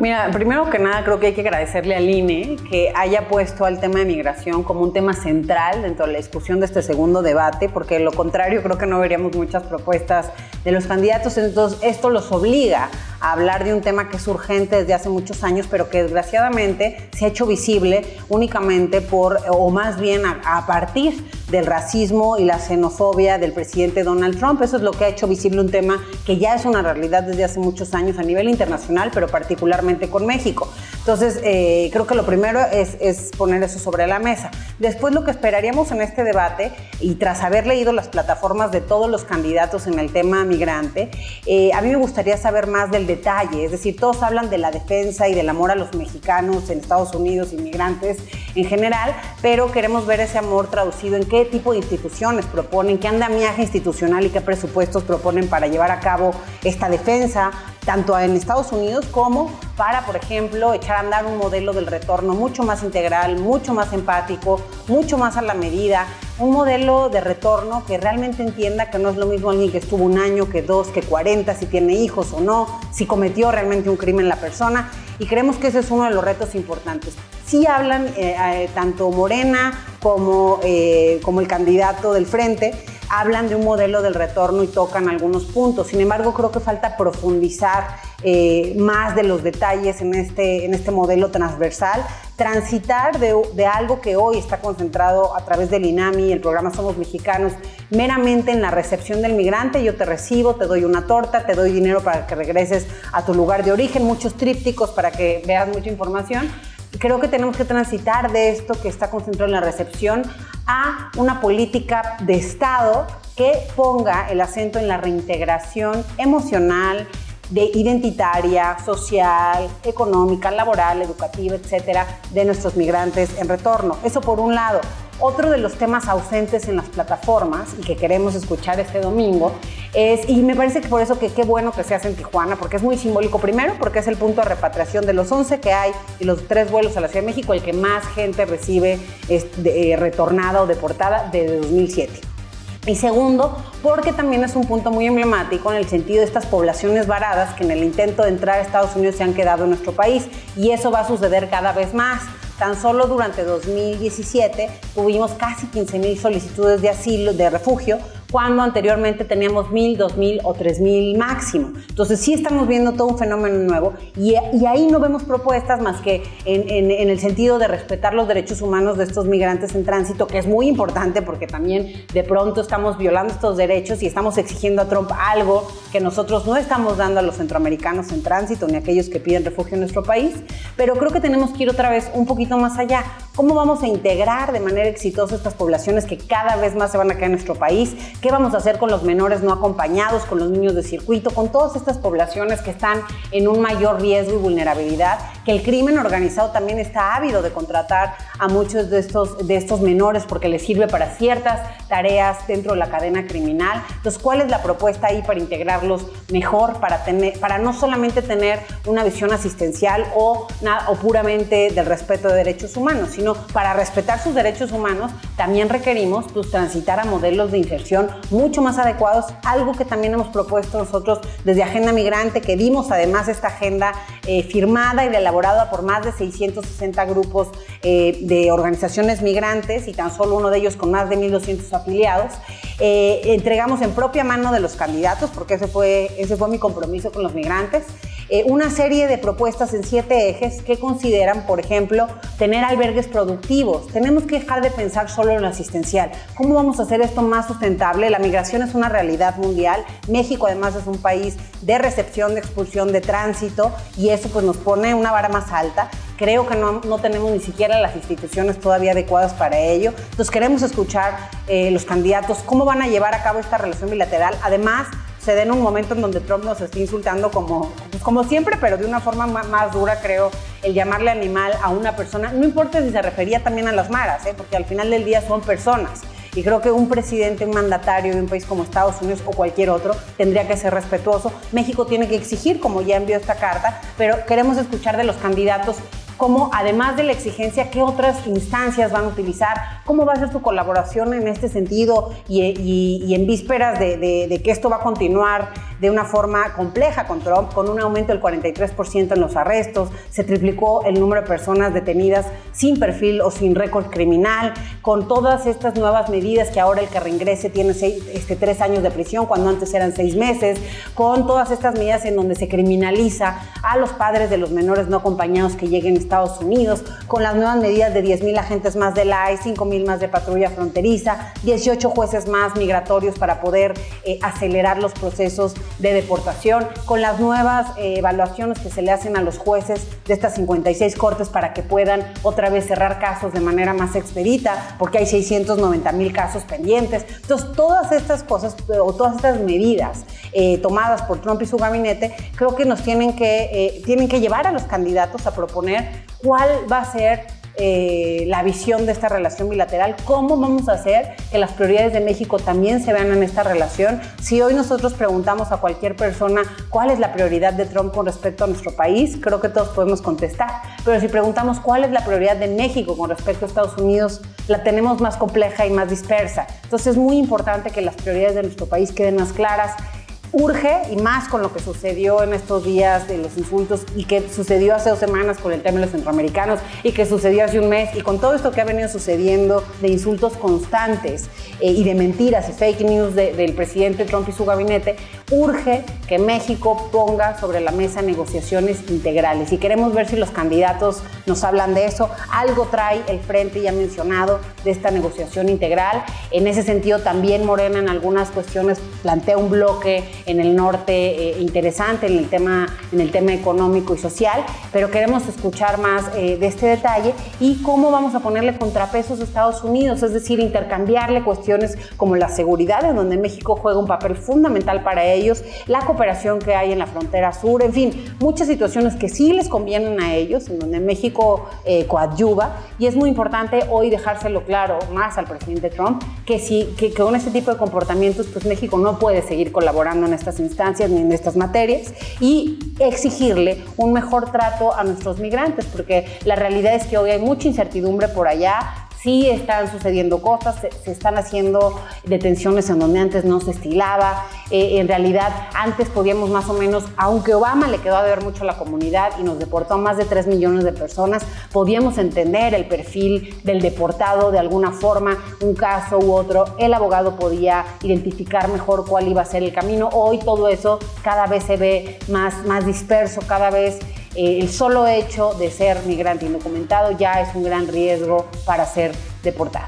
Mira, primero que nada creo que hay que agradecerle al INE que haya puesto al tema de migración como un tema central dentro de la discusión de este segundo debate, porque de lo contrario creo que no veríamos muchas propuestas de los candidatos. Entonces esto los obliga a hablar de un tema que es urgente desde hace muchos años, pero que desgraciadamente se ha hecho visible únicamente o más bien a partir del racismo y la xenofobia del presidente Donald Trump. Eso es lo que ha hecho visible un tema que ya es una realidad desde hace muchos años a nivel internacional, pero particularmente con México. Entonces, creo que lo primero es poner eso sobre la mesa. Después, lo que esperaríamos en este debate, y tras haber leído las plataformas de todos los candidatos en el tema migrante, a mí me gustaría saber más del detalle. Es decir, todos hablan de la defensa y del amor a los mexicanos en Estados Unidos, inmigrantes en general, pero queremos ver ese amor traducido en qué tipo de instituciones proponen, qué andamiaje institucional y qué presupuestos proponen para llevar a cabo esta defensa, tanto en Estados Unidos como para, por ejemplo, echar a andar un modelo del retorno mucho más integral, mucho más empático, mucho más a la medida, un modelo de retorno que realmente entienda que no es lo mismo alguien que estuvo 1 año, que 2, que 40, si tiene hijos o no, si cometió realmente un crimen la persona, y creemos que ese es uno de los retos importantes. Sí hablan tanto Morena como el candidato del Frente, hablan de un modelo del retorno y tocan algunos puntos. Sin embargo, creo que falta profundizar más de los detalles en este modelo transversal, transitar de algo que hoy está concentrado a través del INAMI, el programa Somos Mexicanos, meramente en la recepción del migrante. Yo te recibo, te doy una torta, te doy dinero para que regreses a tu lugar de origen, muchos trípticos para que veas mucha información. Creo que tenemos que transitar de esto que está concentrado en la recepción a una política de Estado que ponga el acento en la reintegración emocional, identitaria, social, económica, laboral, educativa, etcétera, de nuestros migrantes en retorno. Eso por un lado. Otro de los temas ausentes en las plataformas y que queremos escuchar este domingo y me parece que por eso que qué bueno que se hace en Tijuana, porque es muy simbólico. Primero, porque es el punto de repatriación de los 11 que hay y los 3 vuelos a la Ciudad de México, el que más gente recibe retornada o deportada desde 2007. Y segundo, porque también es un punto muy emblemático en el sentido de estas poblaciones varadas que en el intento de entrar a Estados Unidos se han quedado en nuestro país, y eso va a suceder cada vez más. Tan solo durante 2017 tuvimos casi 15,000 solicitudes de asilo, de refugio, cuando anteriormente teníamos 1,000, 2,000 o 3,000 máximo. Entonces sí estamos viendo todo un fenómeno nuevo y ahí no vemos propuestas más que en el sentido de respetar los derechos humanos de estos migrantes en tránsito, que es muy importante porque también de pronto estamos violando estos derechos y estamos exigiendo a Trump algo que nosotros no estamos dando a los centroamericanos en tránsito ni a aquellos que piden refugio en nuestro país. Pero creo que tenemos que ir otra vez un poquito más allá. ¿Cómo vamos a integrar de manera exitosa estas poblaciones que cada vez más se van a quedar en nuestro país? ¿Qué vamos a hacer con los menores no acompañados, con los niños de circuito, con todas estas poblaciones que están en un mayor riesgo y vulnerabilidad? Que el crimen organizado también está ávido de contratar a muchos de estos menores porque les sirve para ciertas tareas dentro de la cadena criminal. Entonces, ¿cuál es la propuesta ahí para integrarlos mejor, para no solamente tener una visión asistencial o puramente del respeto de derechos humanos, sino para respetar sus derechos humanos también requerimos transitar a modelos de inserción mucho más adecuados, algo que también hemos propuesto nosotros desde Agenda Migrante, que dimos además esta agenda firmada y elaborada por más de 660 grupos de organizaciones migrantes y tan solo uno de ellos con más de 1,200 afiliados. Entregamos en propia mano de los candidatos, porque ese fue mi compromiso con los migrantes, una serie de propuestas en 7 ejes que consideran, por ejemplo, tener albergues productivos. Tenemos que dejar de pensar solo en lo asistencial. ¿Cómo vamos a hacer esto más sustentable? La migración es una realidad mundial. México además es un país de recepción, de expulsión, de tránsito, y eso pues nos pone una vara más alta. Creo que no tenemos ni siquiera las instituciones todavía adecuadas para ello. Entonces queremos escuchar los candidatos cómo van a llevar a cabo esta relación bilateral. Además, se da en un momento en donde Trump nos está insultando como siempre, pero de una forma más dura, creo, el llamarle animal a una persona. No importa si se refería también a las maras, porque al final del día son personas. Y creo que un presidente, un mandatario de un país como Estados Unidos o cualquier otro tendría que ser respetuoso. México tiene que exigir, como ya envió esta carta, pero queremos escuchar de los candidatos cómo, además de la exigencia, qué otras instancias van a utilizar, cómo va a ser su colaboración en este sentido y en vísperas de que esto va a continuar de una forma compleja con Trump, con un aumento del 43% en los arrestos, se triplicó el número de personas detenidas sin perfil o sin récord criminal, con todas estas nuevas medidas que ahora el que reingrese tiene 3 años de prisión cuando antes eran 6 meses, con todas estas medidas en donde se criminaliza a los padres de los menores no acompañados que lleguen a Estados Unidos, con las nuevas medidas de 10,000 agentes más de la ICE, 5,000 más de patrulla fronteriza, 18 jueces más migratorios para poder acelerar los procesos de deportación, con las nuevas evaluaciones que se le hacen a los jueces de estas 56 cortes para que puedan otra vez cerrar casos de manera más expedita, porque hay 690,000 casos pendientes. Entonces, todas estas cosas o todas estas medidas tomadas por Trump y su gabinete, creo que nos tienen que llevar a los candidatos a proponer cuál va a ser la visión de esta relación bilateral, cómo vamos a hacer que las prioridades de México también se vean en esta relación. Si hoy nosotros preguntamos a cualquier persona cuál es la prioridad de Trump con respecto a nuestro país, creo que todos podemos contestar, pero si preguntamos cuál es la prioridad de México con respecto a Estados Unidos, la tenemos más compleja y más dispersa. Entonces es muy importante que las prioridades de nuestro país queden más claras. Urge, y más con lo que sucedió en estos días de los insultos y que sucedió hace 2 semanas con el tema de los centroamericanos y que sucedió hace un mes y con todo esto que ha venido sucediendo de insultos constantes y de mentiras y fake news del presidente Trump y su gabinete, urge que México ponga sobre la mesa negociaciones integrales y queremos ver si los candidatos nos hablan de eso. Algo trae el frente ya mencionado de esta negociación integral. En ese sentido también Morena en algunas cuestiones plantea un bloque en el norte interesante en el tema económico y social, pero queremos escuchar más de este detalle y cómo vamos a ponerle contrapesos a Estados Unidos, es decir, intercambiarle cuestiones como la seguridad, en donde México juega un papel fundamental para ellos, la cooperación que hay en la frontera sur, en fin, muchas situaciones que sí les convienen a ellos, en donde México coadyuva, y es muy importante hoy dejárselo claro más al presidente Trump, que con este tipo de comportamientos, pues México no puede seguir colaborando en estas instancias ni en estas materias y exigirle un mejor trato a nuestros migrantes, porque la realidad es que hoy hay mucha incertidumbre por allá. Sí están sucediendo cosas, se están haciendo detenciones en donde antes no se estilaba. En realidad, antes podíamos más o menos, aunque Obama le quedó a deber mucho a la comunidad y nos deportó a más de 3 millones de personas, podíamos entender el perfil del deportado de alguna forma, un caso u otro. El abogado podía identificar mejor cuál iba a ser el camino. Hoy todo eso cada vez se ve más disperso, cada vez el solo hecho de ser migrante indocumentado ya es un gran riesgo para ser deportado.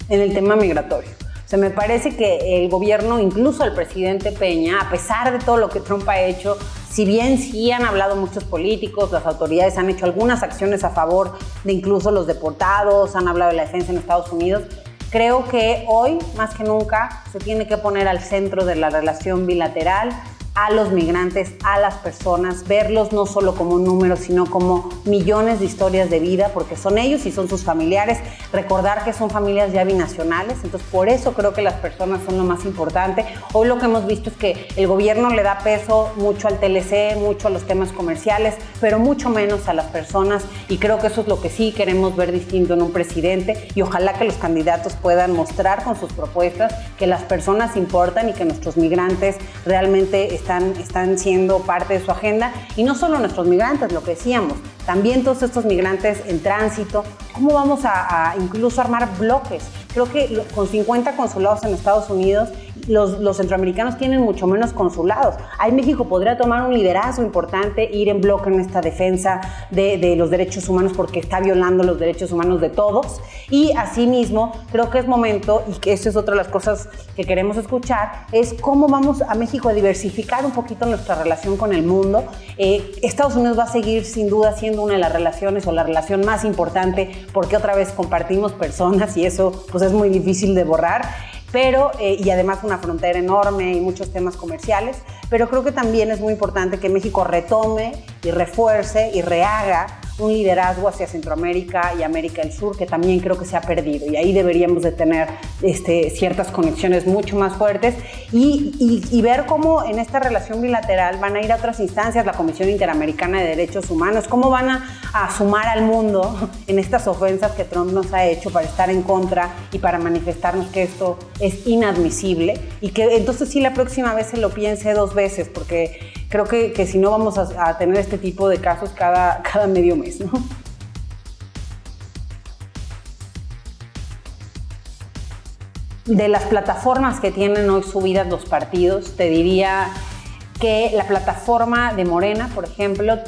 En el tema migratorio, me parece que el gobierno, incluso el presidente Peña, a pesar de todo lo que Trump ha hecho, si bien sí han hablado muchos políticos, las autoridades han hecho algunas acciones a favor de incluso los deportados, han hablado de la defensa en Estados Unidos, creo que hoy, más que nunca, se tiene que poner al centro de la relación bilateral a los migrantes, a las personas, verlos no solo como un número, sino como millones de historias de vida, porque son ellos y son sus familiares, recordar que son familias ya binacionales, entonces por eso creo que las personas son lo más importante. Hoy lo que hemos visto es que el gobierno le da peso mucho al TLC, mucho a los temas comerciales, pero mucho menos a las personas, y creo que eso es lo que sí queremos ver distinto en un presidente, y ojalá que los candidatos puedan mostrar con sus propuestas que las personas importan y que nuestros migrantes realmente están siendo parte de su agenda, y no solo nuestros migrantes, lo que decíamos, también todos estos migrantes en tránsito. ¿Cómo vamos a incluso armar bloques? Creo que con 50 consulados en Estados Unidos, los centroamericanos tienen mucho menos consulados. Ahí México podría tomar un liderazgo importante, ir en bloque en esta defensa de los derechos humanos, porque está violando los derechos humanos de todos. Y asimismo, creo que es momento, y que eso es otra de las cosas que queremos escuchar, es cómo vamos a México a diversificar un poquito nuestra relación con el mundo. Estados Unidos va a seguir sin duda siendo una de las relaciones o la relación más importante, porque otra vez compartimos personas y eso pues es muy difícil de borrar. Pero, y además una frontera enorme y muchos temas comerciales, pero creo que también es muy importante que México retome y refuerce y rehaga un liderazgo hacia Centroamérica y América del Sur que también creo que se ha perdido, y ahí deberíamos de tener ciertas conexiones mucho más fuertes y ver cómo en esta relación bilateral van a ir a otras instancias, la Comisión Interamericana de Derechos Humanos, cómo van a sumar al mundo en estas ofensas que Trump nos ha hecho para estar en contra y para manifestarnos que esto es inadmisible, y que entonces sí la próxima vez se lo piense 2 veces, porque creo que si no vamos a tener este tipo de casos cada medio mes, ¿no? De las plataformas que tienen hoy subidas los partidos, te diría que la plataforma de Morena, por ejemplo,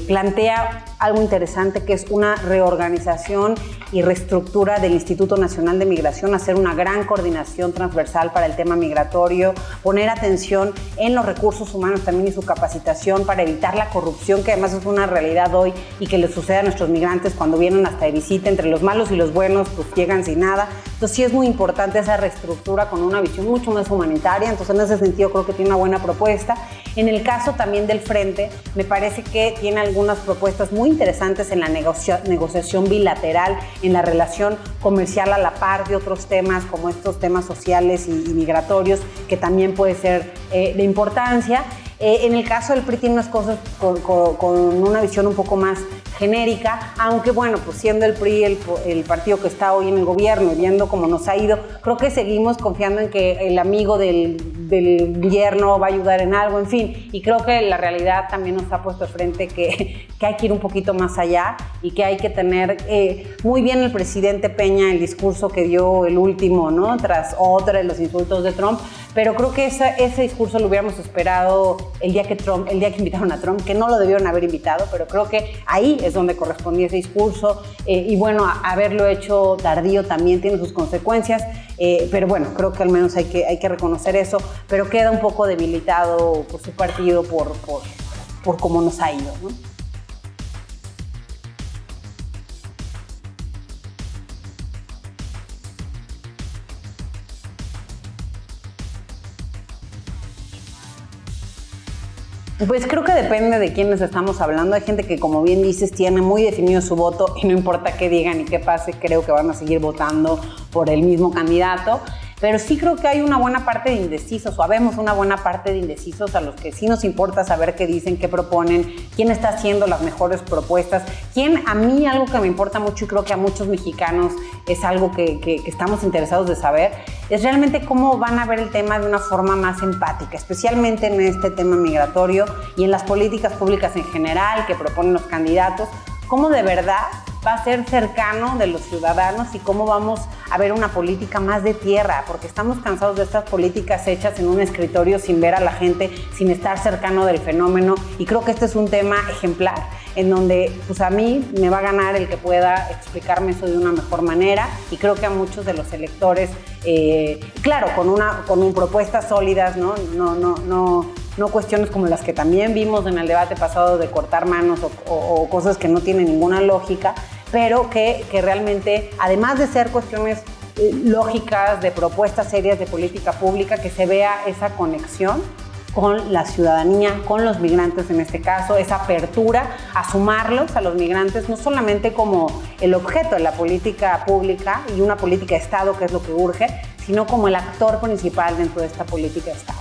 plantea algo interesante, que es una reorganización y reestructura del Instituto Nacional de Migración, hacer una gran coordinación transversal para el tema migratorio, poner atención en los recursos humanos también y su capacitación para evitar la corrupción, que además es una realidad hoy y que les sucede a nuestros migrantes cuando vienen hasta de visita. Entre los malos y los buenos, pues llegan sin nada. Entonces sí es muy importante esa reestructura con una visión mucho más humanitaria. Entonces en ese sentido creo que tiene una buena propuesta. En el caso también del Frente, me parece que tiene algunas propuestas muy interesantes en la negociación bilateral, en la relación comercial a la par de otros temas como estos temas sociales y migratorios, que también puede ser de importancia. En el caso del PRI tiene unas cosas con una visión un poco más genérica, aunque bueno, pues siendo el PRI el partido que está hoy en el gobierno y viendo cómo nos ha ido, creo que seguimos confiando en que el amigo del yerno va a ayudar en algo, en fin, y creo que la realidad también nos ha puesto de frente que hay que ir un poquito más allá y que hay que tener muy bien el presidente Peña el discurso que dio el último, ¿no? Tras otra de los insultos de Trump, pero creo que ese discurso lo hubiéramos esperado el día que invitaron a Trump, que no lo debieron haber invitado, pero creo que ahí es donde correspondía ese discurso, y bueno, haberlo hecho tardío también tiene sus consecuencias, pero bueno, creo que al menos hay que reconocer eso, pero queda un poco debilitado por su partido por cómo nos ha ido, ¿no? Pues creo que depende de quiénes estamos hablando. Hay gente que, como bien dices, tiene muy definido su voto y no importa qué digan y qué pase, creo que van a seguir votando por el mismo candidato. Pero sí creo que hay una buena parte de indecisos, o habemos una buena parte de indecisos a los que sí nos importa saber qué dicen, qué proponen, quién está haciendo las mejores propuestas, a mí algo que me importa mucho y creo que a muchos mexicanos es algo que estamos interesados de saber, es realmente cómo van a ver el tema de una forma más empática, especialmente en este tema migratorio y en las políticas públicas en general que proponen los candidatos, cómo de verdad va a ser cercano de los ciudadanos y cómo vamos a ver una política más de tierra, porque estamos cansados de estas políticas hechas en un escritorio sin ver a la gente, sin estar cercano del fenómeno, y creo que este es un tema ejemplar en donde pues a mí me va a ganar el que pueda explicarme eso de una mejor manera, y creo que a muchos de los electores, claro, con propuestas sólidas, no cuestiones como las que también vimos en el debate pasado de cortar manos o cosas que no tienen ninguna lógica, pero que realmente, además de ser cuestiones lógicas, de propuestas serias de política pública, que se vea esa conexión con la ciudadanía, con los migrantes en este caso, esa apertura a sumarlos a los migrantes, no solamente como el objeto de la política pública y una política de Estado, que es lo que urge, sino como el actor principal dentro de esta política de Estado.